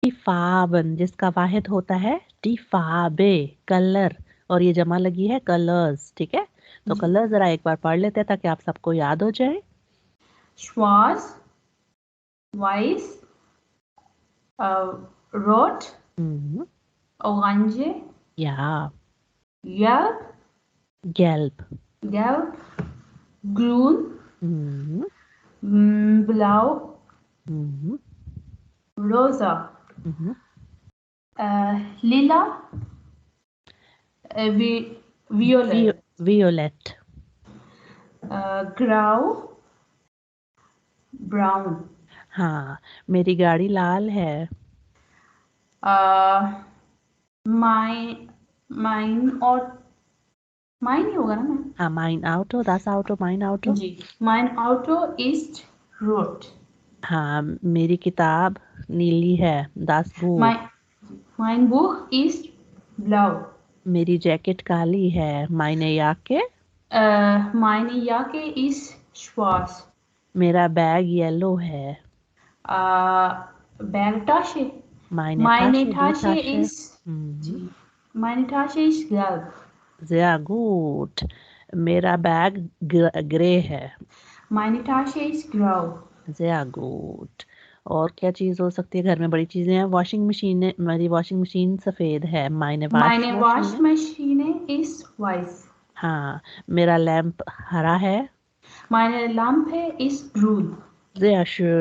Die Farben जिसका वाहिद होता है die Farbe कलर, और ये जमा लगी है कलर्स, ठीक है। तो कलर जरा एक बार पढ़ लेते हैं ताकि आप सबको याद हो जाए। Schwarz, weiß, rot, orange, Ja, gelb, gelb, grün, blau, rosa, lila, violet, Violett, grau, brown, हाँ मेरी गाड़ी लाल है। mine ही होगा ना मैम? हाँ mein Auto, das Auto, mein Auto। जी, mein Auto ist rot। हाँ मेरी किताब नीली है, das Buch। mein Buch ist blau। मेरी जैकेट काली है, meine Jacke। meine Jacke ist schwarz। मेरा बैग येलो है, Bergtasche। meine Tasche, die Tasche। meine Tasche ist gelb। Sehr gut। मेरा बैग ग्रे है। meine Tasche ist grau। Sehr gut। और क्या चीज हो सकती है, घर में बड़ी चीजें हैं। वॉशिंग मशीन है, मेरी वॉशिंग मशीन सफेद है, meine Waschmaschine ist weiß। हाँ मेरा लैंप हरा है। meine Lampe ist grün। Sehr schön।